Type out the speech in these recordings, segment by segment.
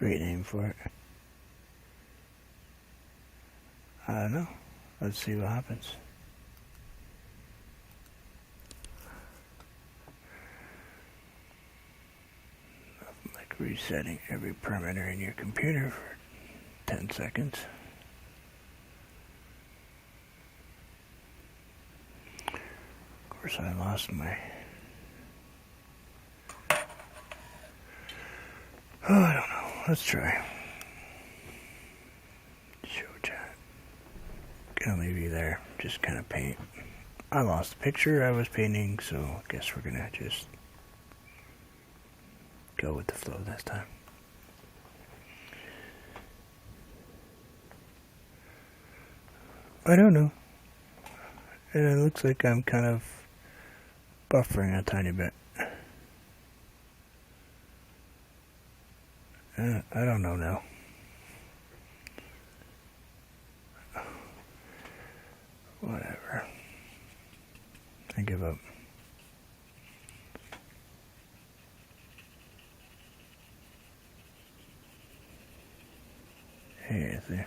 Great name for it. I don't know. Let's see what happens. Like resetting every parameter in your computer for 10 seconds. Of course, I lost my... Oh, I don't know. Let's try. Show chat. Gonna leave you there. Just kind of paint. I lost the picture I was painting, so I guess we're gonna just go with the flow this time. I don't know. And it looks like I'm kind of buffering a tiny bit. I don't know now. Whatever. I give up. Hey, I see.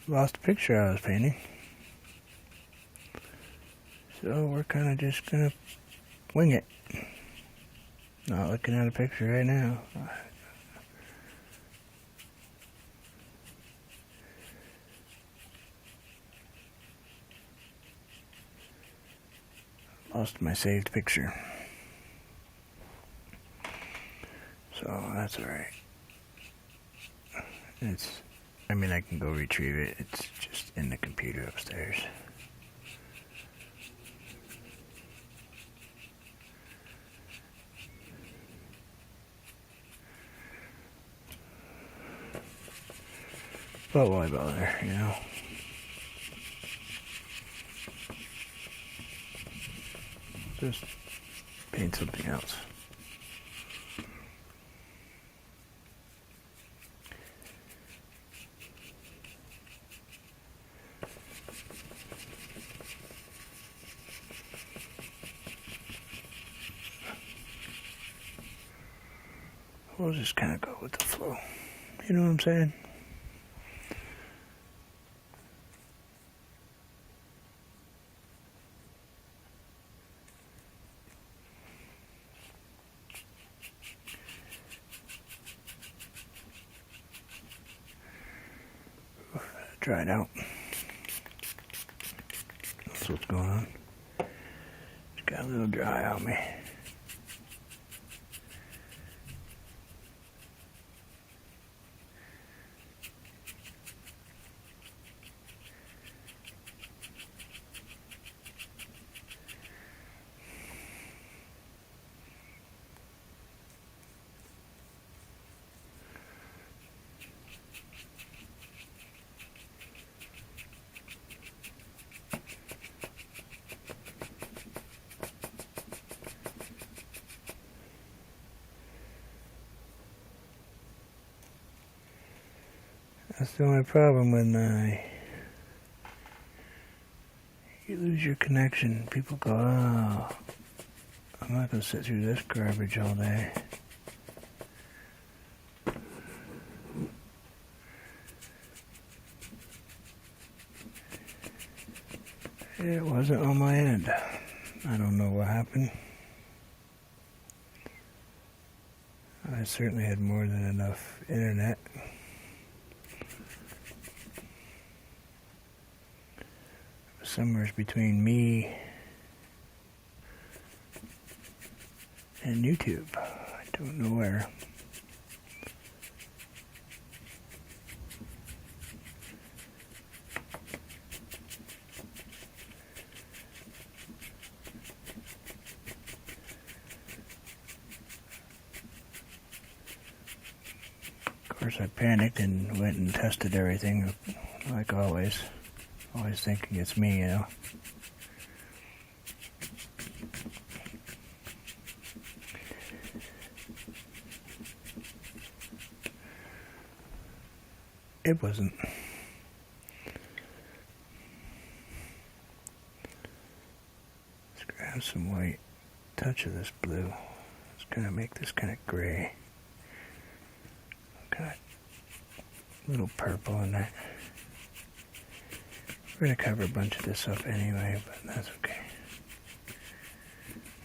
Lost a picture I was painting. So we're kind of just gonna wing it. Not looking at a picture right now. Lost my saved picture. So that's alright. I can go retrieve it. It's just in the computer upstairs. But why bother, you know? Just paint something else. We'll just kind of go with the flow. You know what I'm saying? Dried out. That's what's going on. Just got a little dry on me. That's the only problem when you lose your connection. People go, oh, I'm not going to sit through this garbage all day. It wasn't on my end. I don't know what happened. I certainly had more than enough internet. Somewhere between me and YouTube. I don't know where. Of course, I panicked and went and tested everything, like always. Always thinking it's me, you know. It wasn't. some white touch of this blue. Let's kind of make this kind of gray. Kind of little purple in that. We're going to cover a bunch of this up anyway, but that's okay.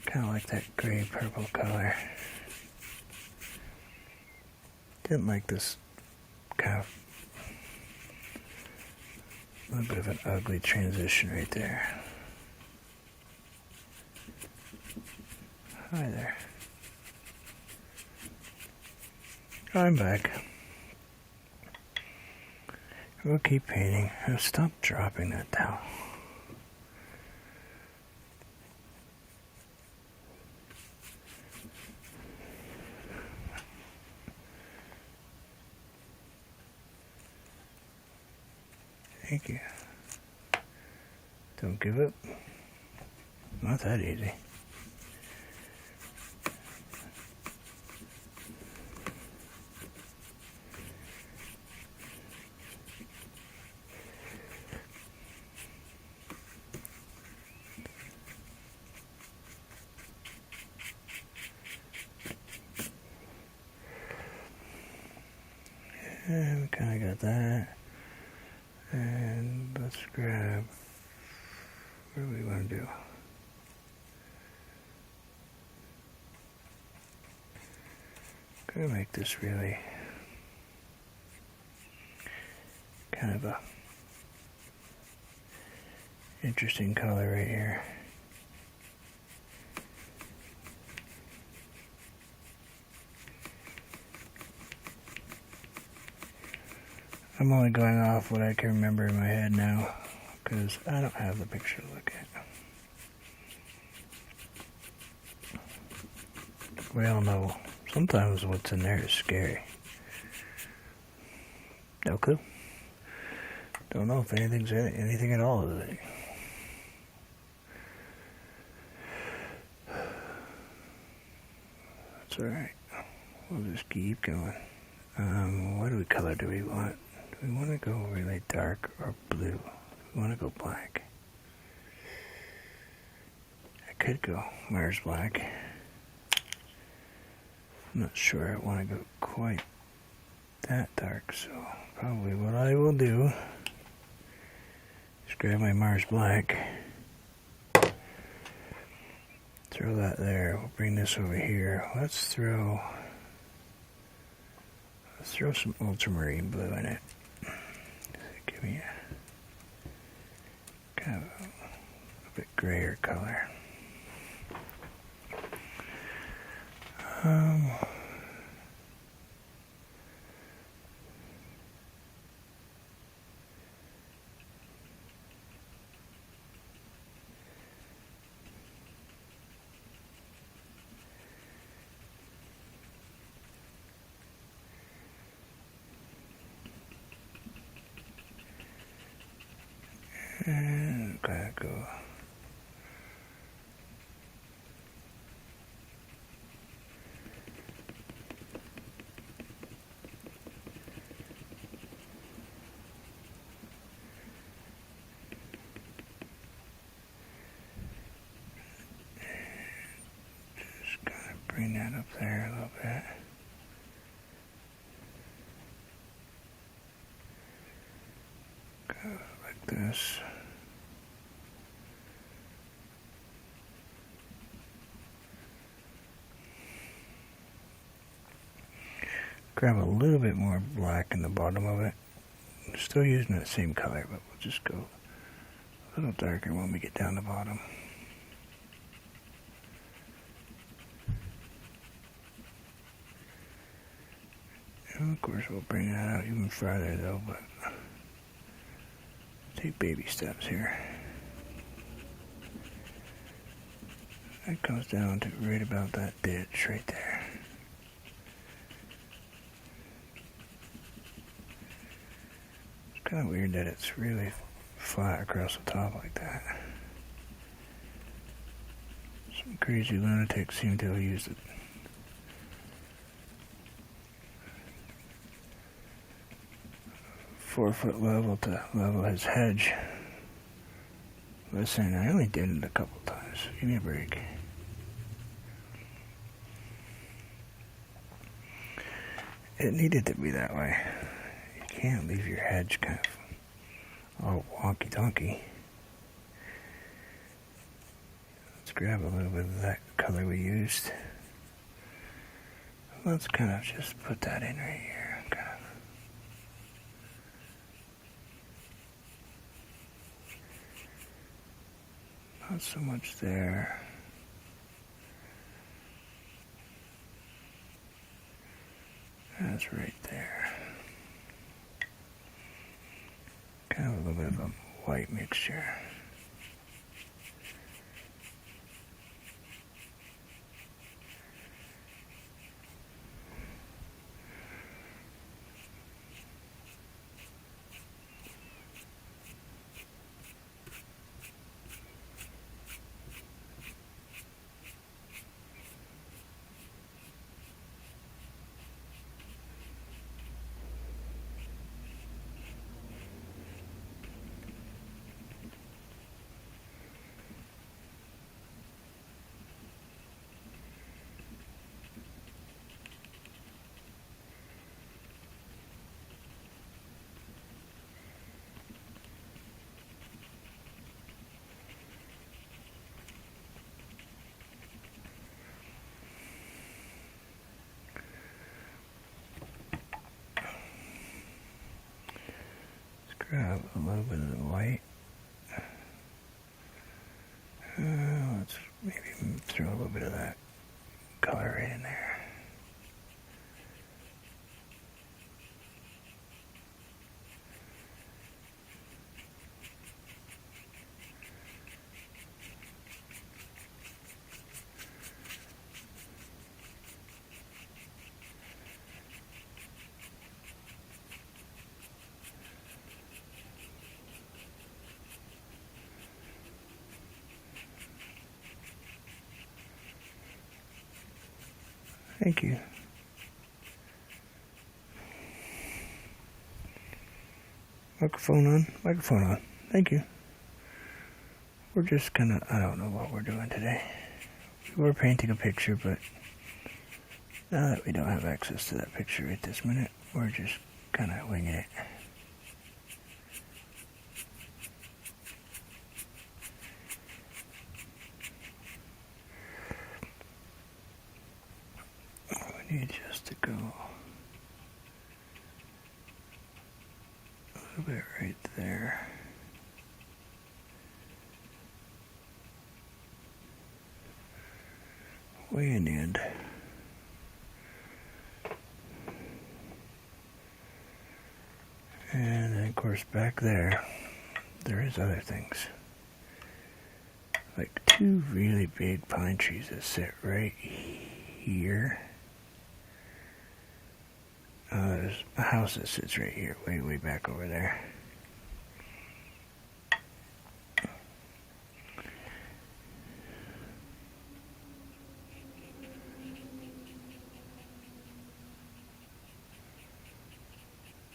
Kind of like that gray purple color. Didn't like this kind of a little bit of an ugly transition right there. Hi there. I'm back. We'll keep painting. Oh, stop dropping that towel. Thank you. Don't give up. Not that easy. And we kind of got that. And let's grab, what do we want to do? Gonna make this really kind of a interesting color right here. I'm only going off what I can remember in my head now, because I don't have the picture to look at. We all know sometimes what's in there is scary. No clue. Don't know if anything's in it, anything at all is it. That's alright. We'll just keep going. What color do we want? Do we want to go really dark or blue? We want to go black. I could go Mars black. I'm not sure I want to go quite that dark, so probably what I will do is grab my Mars black, throw that there. We'll bring this over here. Let's throw some ultramarine blue in it. Give me a kind of a bit grayer color. And gotta go. Just gotta bring that up there a little bit. Go like this. Grab a little bit more black in the bottom of it. I'm still using that same color, but we'll just go a little darker when we get down the bottom. And of course we'll bring that out even farther though, but take baby steps here. That goes down to right about that ditch right there. Kind of weird that it's really flat across the top like that. Some crazy lunatics seem to have used it. .4-foot level to level his hedge. Listen, I only did it a couple times. this. Give me a break. It needed to be that way. You can't leave your hedge kind of all wonky-donky. Let's grab a little bit of that color we used. Let's kind of just put that in right here. Kind of. Not so much there. That's right there. Kind of a little bit of a white mixture. Grab a little bit of the white. Let's maybe throw a little bit of that color right in there. Thank you. Microphone on. Microphone on. Thank you. We're just gonna, I don't know what we're doing today. We're painting a picture, but now that we don't have access to that picture right this minute, we're just kind of winging it. We need just to go a little bit right there. Way in the end. And then, of course, back there is other things. Like two really big pine trees that sit right here. There's a house that sits right here, way back over there.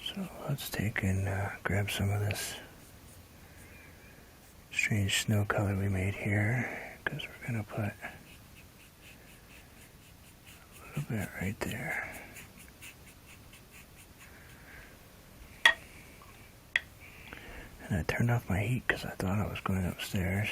So let's take and grab some of this strange snow color we made here, because we're going to put a little bit right there. And I turned off my heat because I thought I was going upstairs.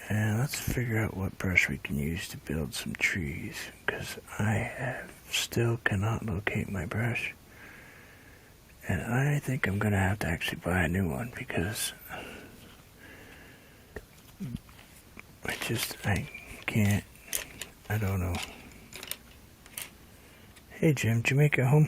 And let's figure out what brush we can use to build some trees, because I still cannot locate my brush. And I think I'm going to have to actually buy a new one, because I can't, I don't know. Hey Jim, did you make it home?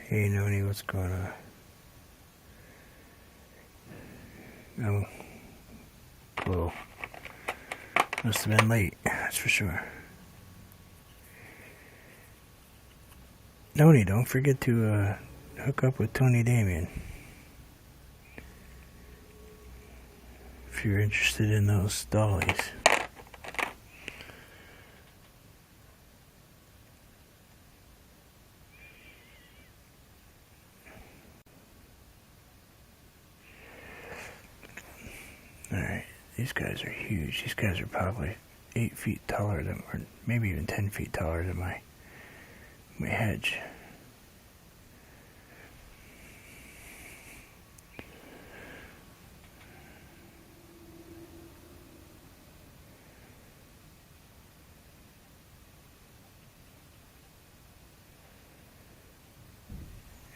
Hey Noni, what's going on? flow. Must have been late, that's for sure. Tony, don't forget to hook up with Tony Damien if you're interested in those dollies. Alright, these guys are huge. These guys are probably 8 feet taller than, or maybe even 10 feet taller than my hedge.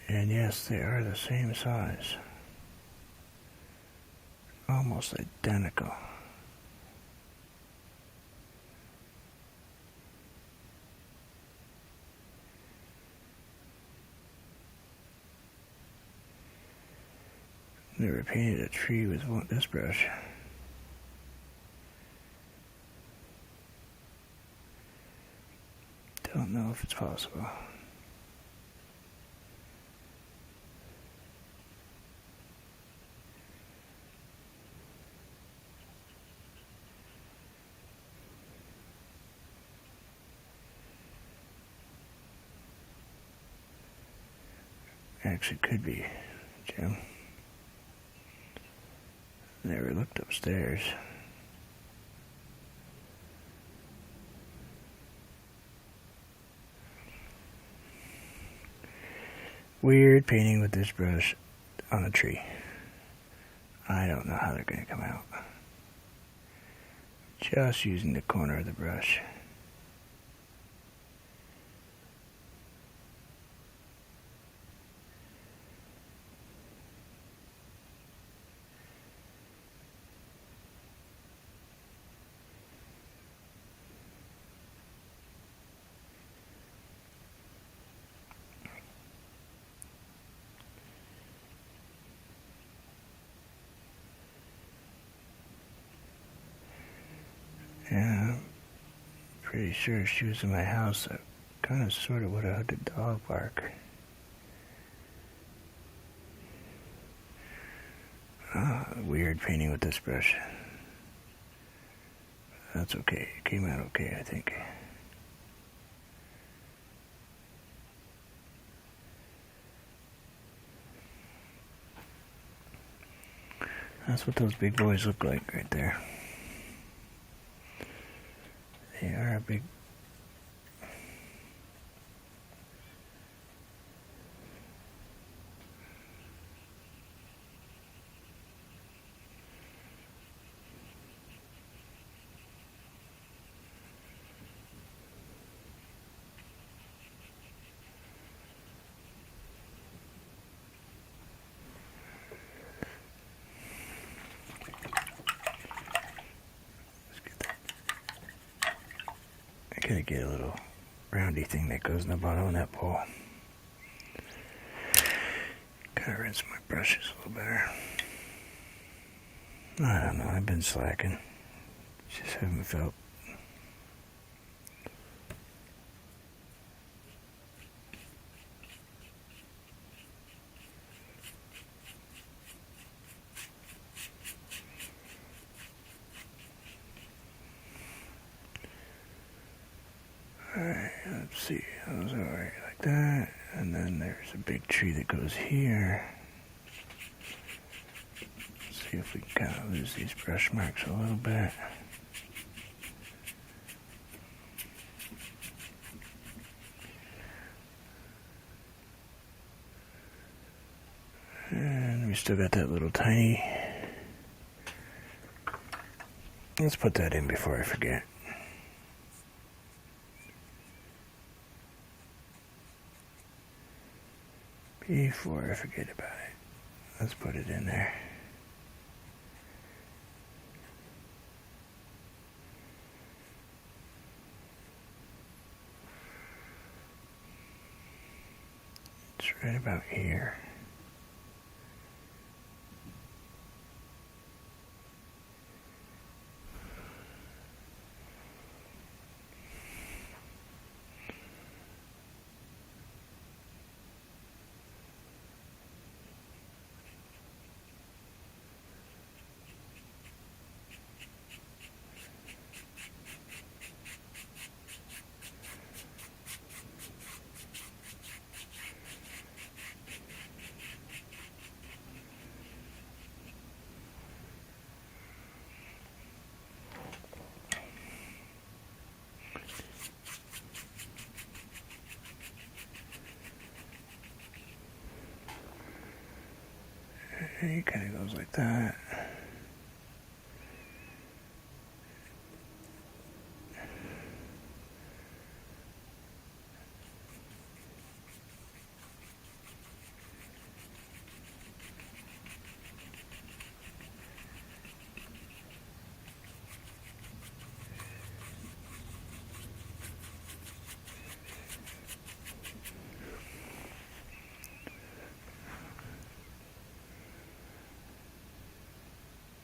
And yes, they are the same size. Almost identical. Never painted a tree with this brush. Don't know if it's possible. Actually, could be, Jim. Never looked upstairs. Weird painting with this brush on a tree. I don't know how they're going to come out. Just using the corner of the brush. Yeah, I'm pretty sure if she was in my house, I kind of sort of would have heard the dog bark. Weird painting with this brush. That's okay. It came out okay, I think. That's what those big boys look like right there. They are a big... I gotta get a little roundy thing that goes in the bottom of that bowl. Gotta rinse my brushes a little better. I don't know, I've been slacking. Just haven't felt. Alright, let's see. Those are alright like that. And then there's a big tree that goes here. Let's see if we can kind of lose these brush marks a little bit. And we still got that little tiny. Let's put that in before I forget. Before I forget about it, let's put it in there. It's right about here. And it kind of goes like that.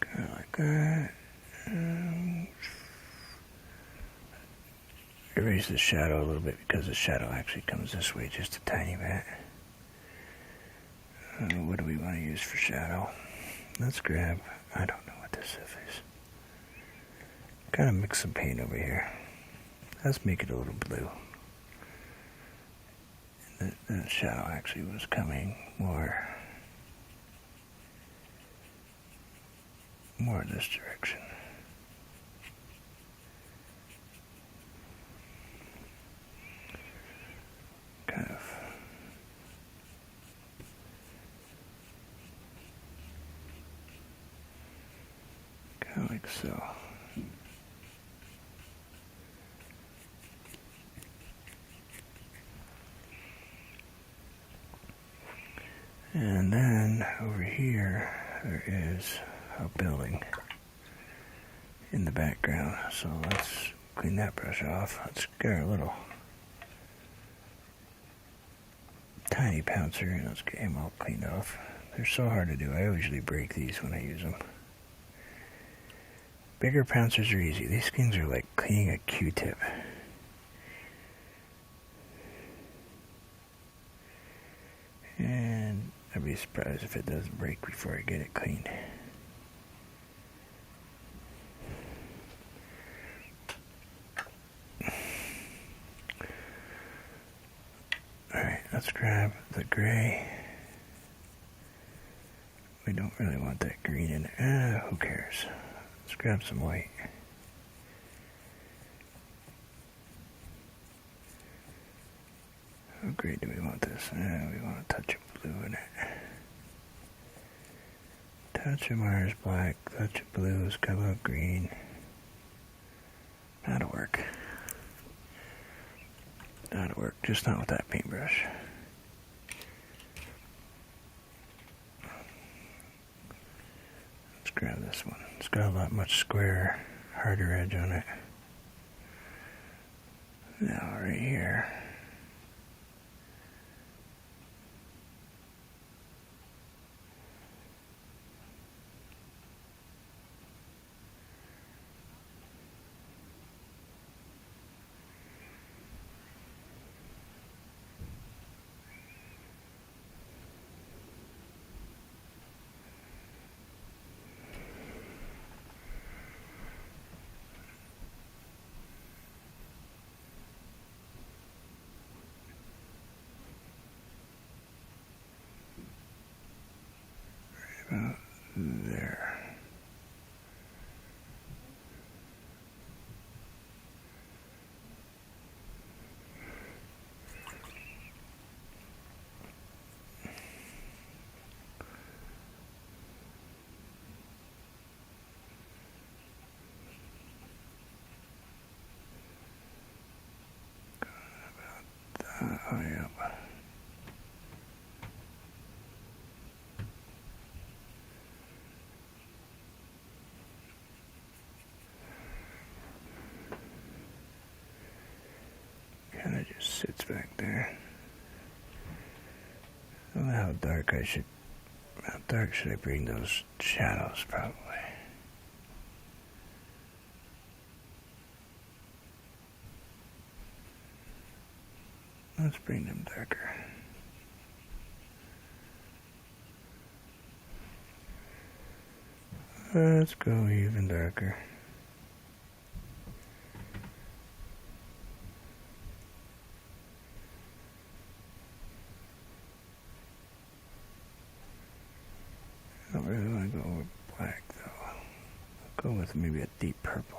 Kind of like that. Erase the shadow a little bit because the shadow actually comes this way just a tiny bit. What do we want to use for shadow? Let's grab, I don't know what this is. Kind of mix some paint over here. Let's make it a little blue. The shadow actually was coming more this direction. Kind of like so. And then over here there is a building in the background. So let's clean that brush off. Let's get our little tiny pouncer and let's get him all cleaned off. They're so hard to do. I usually break these when I use them. Bigger pouncers are easy. These things are like cleaning a Q-tip. And I'd be surprised if it doesn't break before I get it cleaned. Alright, let's grab the gray. We don't really want that green in there. Who cares? Let's grab some white. How great do we want this? We want a touch of blue in it. Touch of Mars black, touch of blue, sky blue green. That'll work. That'll work, just not with that paintbrush. Let's grab this one. It's got a lot much squarer, harder edge on it. Now right here. About there. Oh, yeah. Kind of just sits back there. I don't know how dark should I bring those shadows, probably. Let's bring them darker. Let's go even darker. I don't really want to go with black, though. I'll go with maybe a deep purple.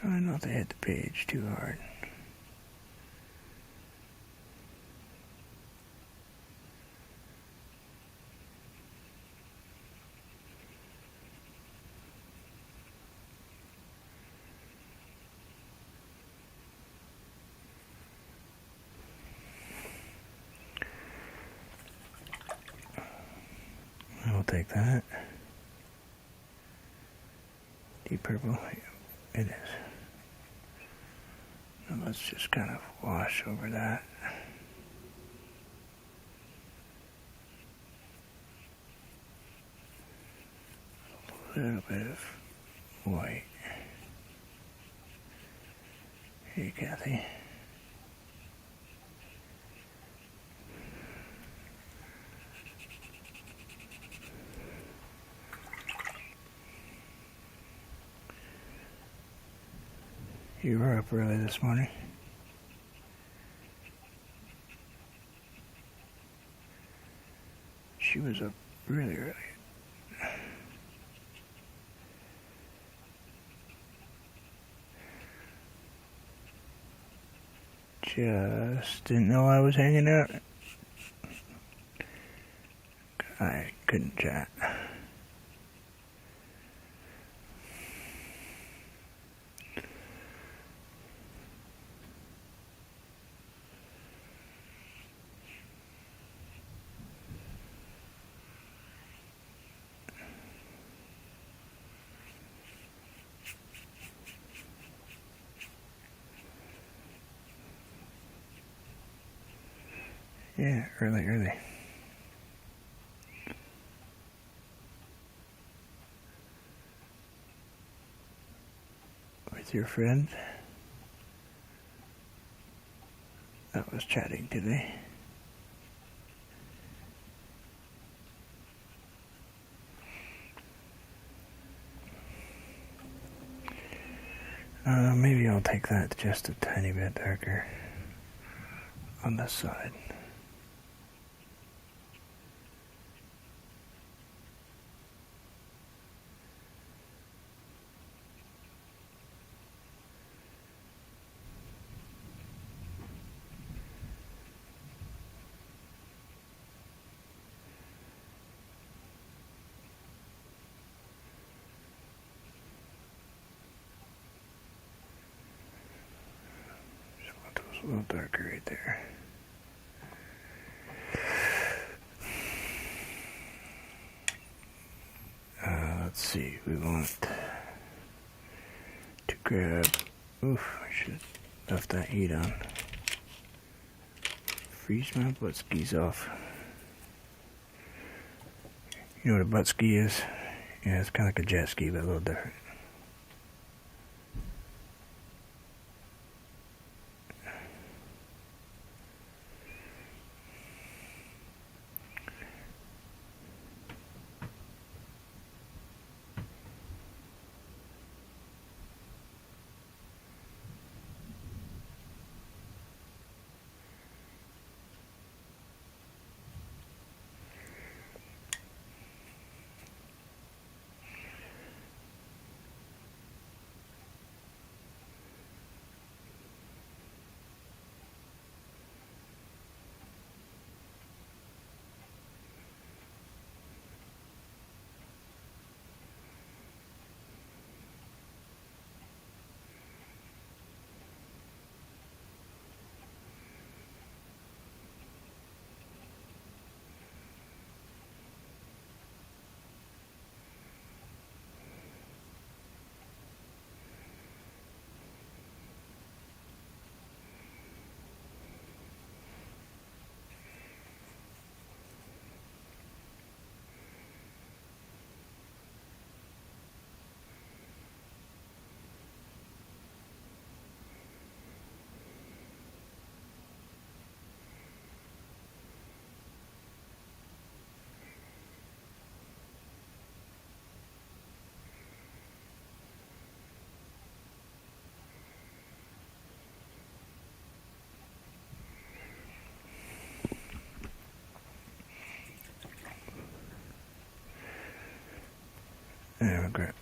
Try not to hit the page too hard. I'll take that. Deep purple. It is. Now let's just kind of wash over that. A little bit of white. Hey, Kathy. You were up early this morning. She was up really early. Just didn't know I was hanging out. I couldn't chat. Yeah, early. With your friend that was chatting today. Maybe I'll take that just a tiny bit darker on this side. A little darker right there. Let's see, we want to grab, oof, I should have left that heat on. Freeze my butt skis off. You know what a butt ski is? Yeah, it's kind of like a jet ski, but a little different. There, grab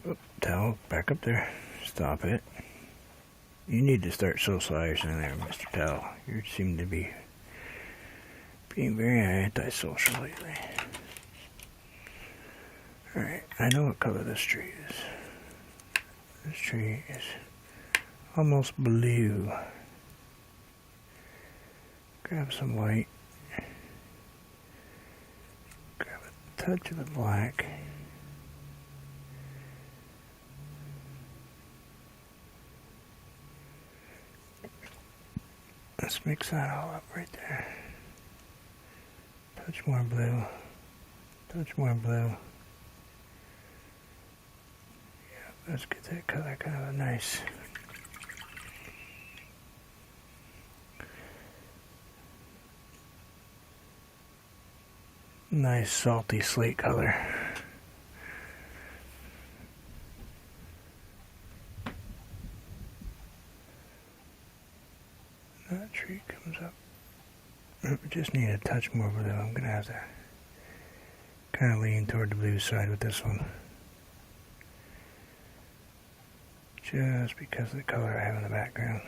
towel, back up there. Stop it. You need to start socializing there, Mr. Towel. You seem to be being very antisocial lately. Alright, I know what color this tree is. This tree is almost blue. Grab some white. Grab a touch of the black. Let's mix that all up right there. Touch more blue. Touch more blue. Yeah, let's get that color kind of a nice salty slate color. That tree comes up. We just need a touch more blue. I'm going to have to kind of lean toward the blue side with this one. Just because of the color I have in the background.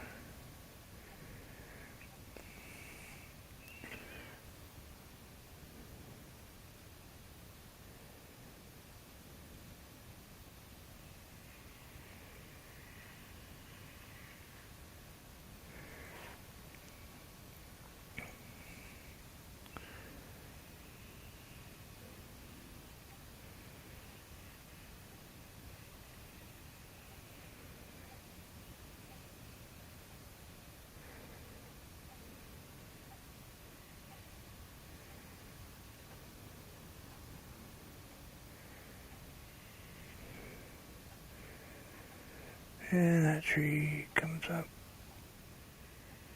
And that tree comes up.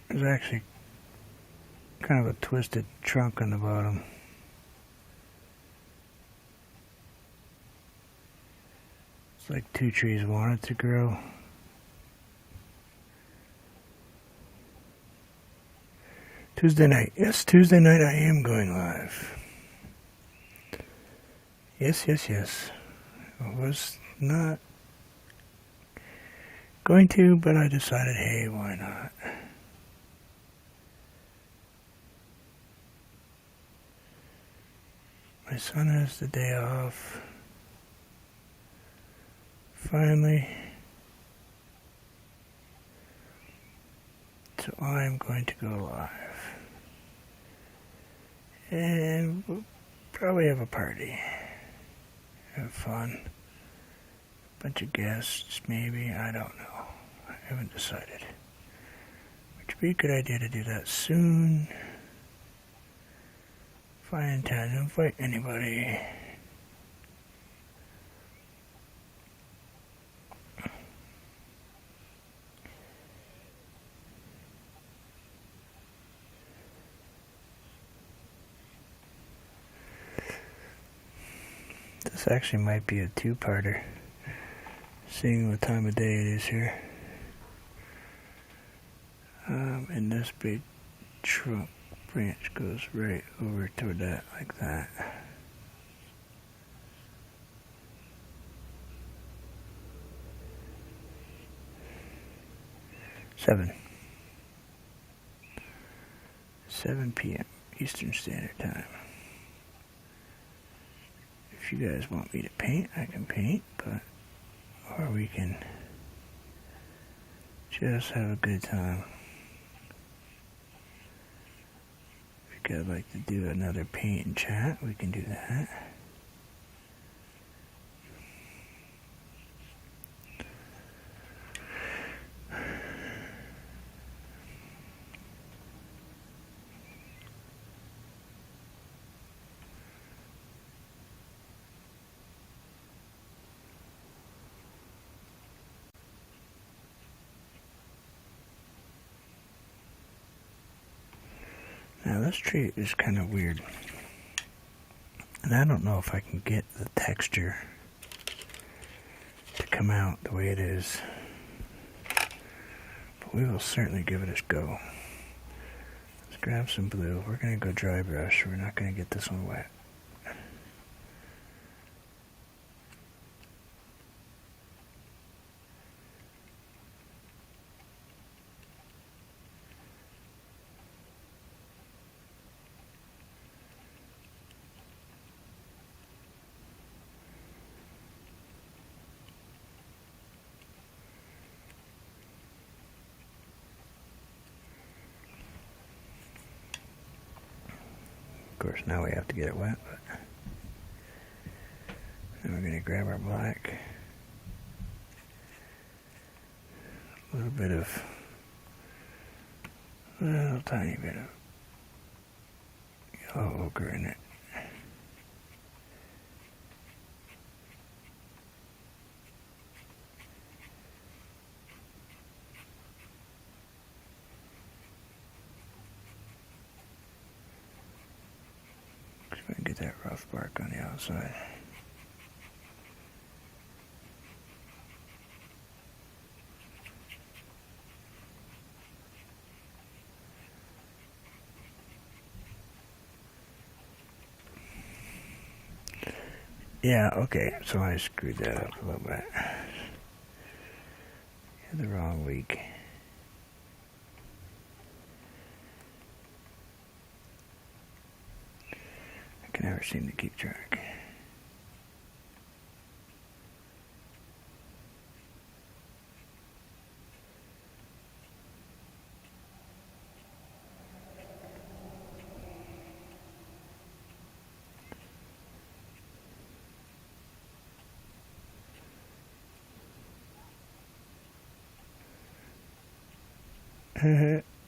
There's actually kind of a twisted trunk on the bottom. It's like two trees wanted to grow. Tuesday night. Yes, Tuesday night I am going live. Yes. I was not going to, but I decided, hey, why not? My son has the day off. Finally. So I'm going to go live. And we'll probably have a party. Have fun. Bunch of guests, maybe. I don't know. I haven't decided. Which would be a good idea to do that soon. If I intend to invite anybody. This actually might be a two-parter. Seeing what time of day it is here. And this big trunk branch goes right over toward that, like that. Seven p.m. Eastern Standard Time. If you guys want me to paint, I can paint, or we can just have a good time. If you guys like to do another paint and chat, we can do that. Now this tree is kind of weird, and I don't know if I can get the texture to come out the way it is, but we will certainly give it a go. Let's grab some blue. We're going to go dry brush. We're not going to get this one wet. course, now we have to get it wet, but then we're going to grab our black. A little bit of, a little tiny bit of yellow ochre in it. So we can get that rough bark on the outside. Yeah, okay, so I screwed that up a little bit. Had the wrong week. I can never seem to keep track.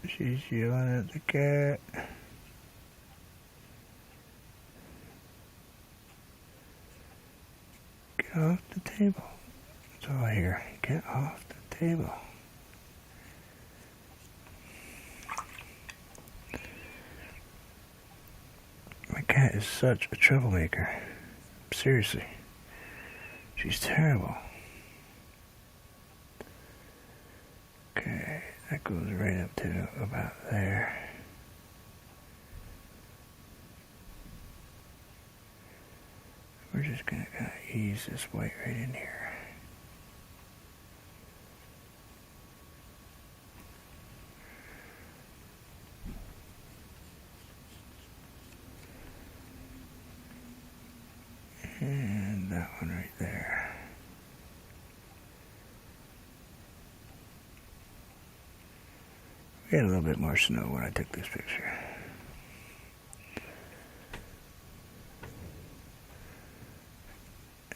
She's yelling at the cat. Get off the table. That's all I hear. Get off the table. My cat is such a troublemaker. Seriously. She's terrible. Okay, that goes right up to about there. We're just going to kind of ease this white right in here. And that one right there. We had a little bit more snow when I took this picture.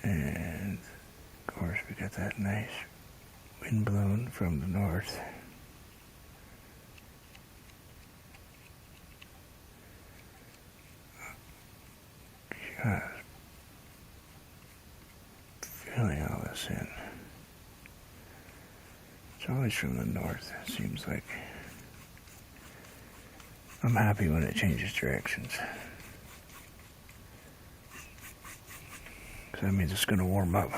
And of course we got that nice wind blowing from the north. Just filling all this in. It's always from the north, it seems like. I'm happy when it changes directions. Because that means it's going to warm up.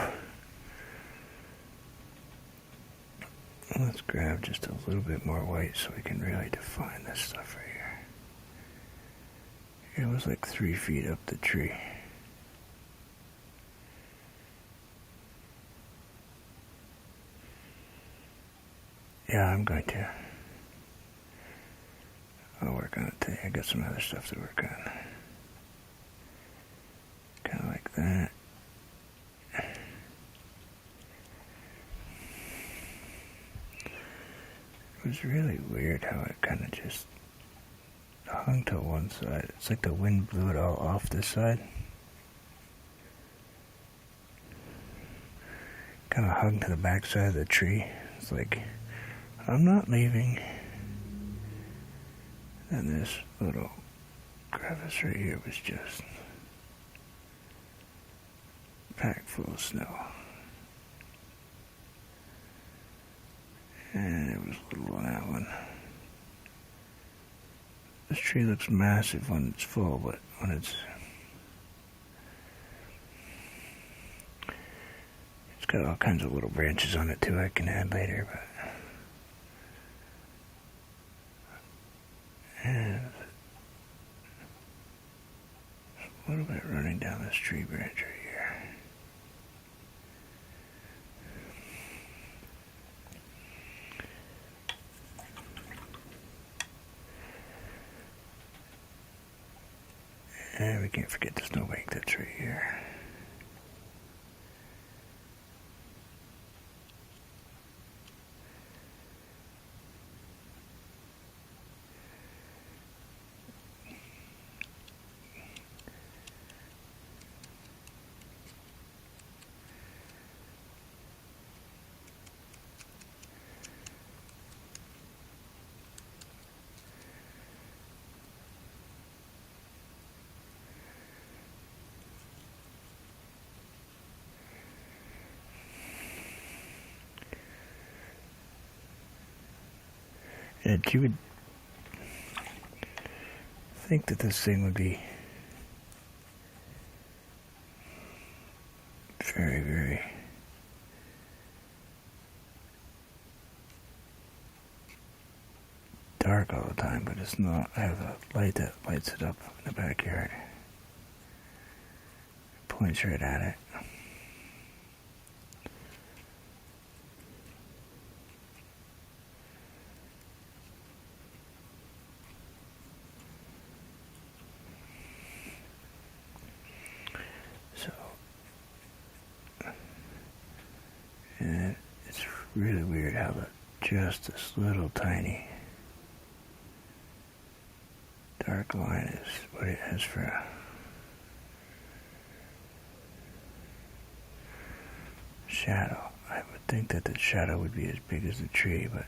Let's grab just a little bit more white so we can really define this stuff right here. It was like 3 feet up the tree. Yeah, I'm going to. I'll work on it today. I got some other stuff to work on. Kind of like that. It was really weird how it kind of just hung to one side. It's like the wind blew it all off this side. Kind of hung to the back side of the tree. It's like, I'm not leaving. And this little crevice right here was just packed full of snow. And it was little on that one. This tree looks massive when it's full, but when it's got all kinds of little branches on it too I can add later, but and a little bit running down this tree branch right here. And we can't forget the snowbank that's right here. that you would think that this thing would be very, very dark all the time, but it's not. I have a light that lights it up in the backyard. Points right at it. So, and it's really weird how just this little tiny dark line is what it has for a shadow. I would think that the shadow would be as big as the tree, but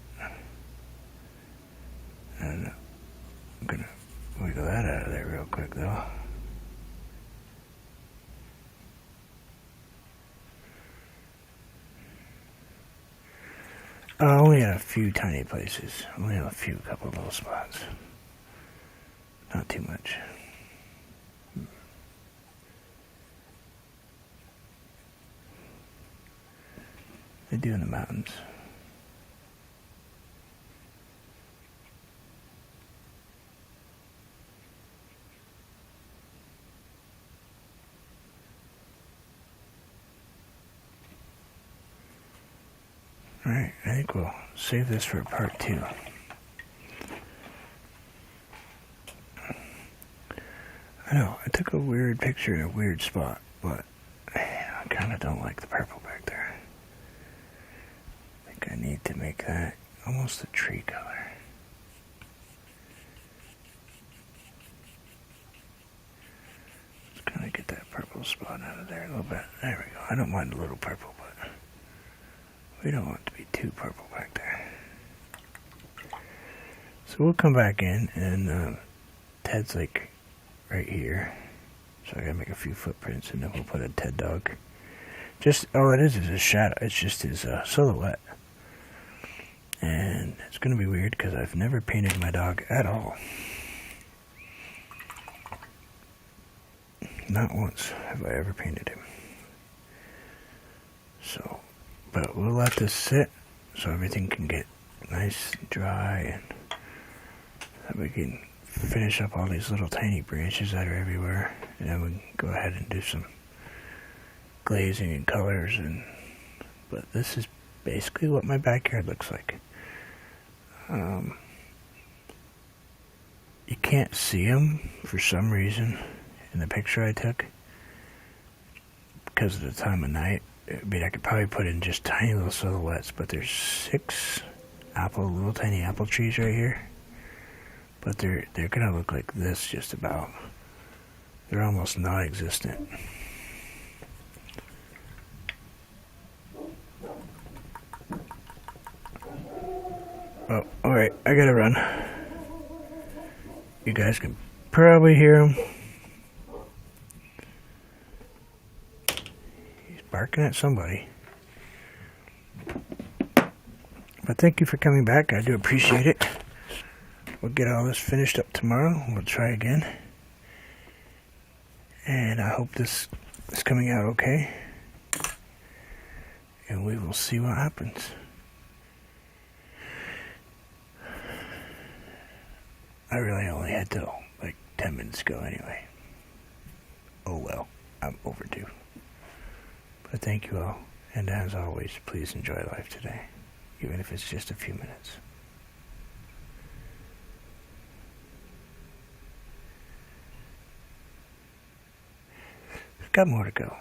I don't know. I'm gonna wiggle that out of there real quick though. Only in a few tiny places. Only in a few couple of little spots. Not too much. They do in the mountains. Alright, I think we'll save this for part 2. I know, I took a weird picture in a weird spot, but I kind of don't like the purple back there. I think I need to make that almost a tree color. Let's kind of get that purple spot out of there a little bit. There we go. I don't mind a little purple, but we don't want it to be too purple back there. So we'll come back in, and Ted's like right here. So I gotta make a few footprints, and then we'll put a Ted dog. Just, all it is a shadow. It's just his silhouette. And it's gonna be weird because I've never painted my dog at all. Not once have I ever painted him. So, but we'll let this sit so everything can get nice and dry, and that we can finish up all these little tiny branches that are everywhere, and then we can go ahead and do some glazing and colors. But this is basically what my backyard looks like. You can't see them for some reason in the picture I took because of the time of night. I mean, I could probably put in just tiny little silhouettes, but there's 6 little tiny apple trees right here. But they're gonna look like this just about. They're almost non-existent. Oh, alright, I gotta run. You guys can probably hear him. He's barking at somebody. But thank you for coming back. I do appreciate it. We'll get all this finished up tomorrow. We'll try again. And I hope this is coming out okay. And we will see what happens. I really only had till like 10 minutes ago anyway. Oh well, I'm overdue. But thank you all. And as always, please enjoy life today. Even if it's just a few minutes. Got more to go.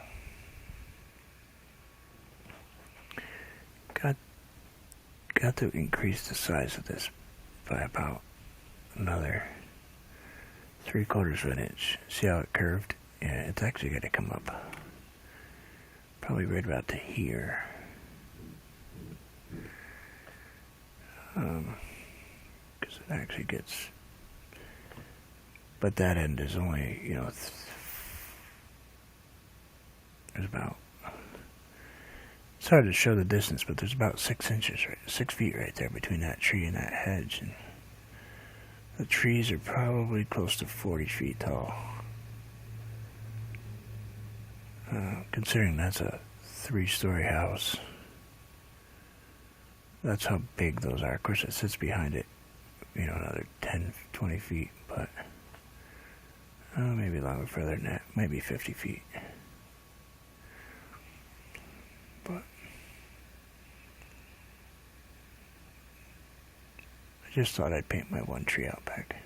Got to increase the size of this by about another 3/4 of an inch. See how it curved? Yeah, it's actually going to come up probably right about to here. Because it actually gets, but that end is only, there's about, it's hard to show the distance, but there's about 6 feet right there between that tree and that hedge, and The trees are probably close to 40 feet tall. Considering that's a 3-story house. That's how big those are. Of course, it sits behind it, another 10, 20 feet, but maybe longer further than that. Maybe 50 feet. But I just thought I'd paint my one tree out back.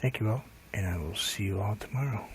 Thank you all, and I will see you all tomorrow.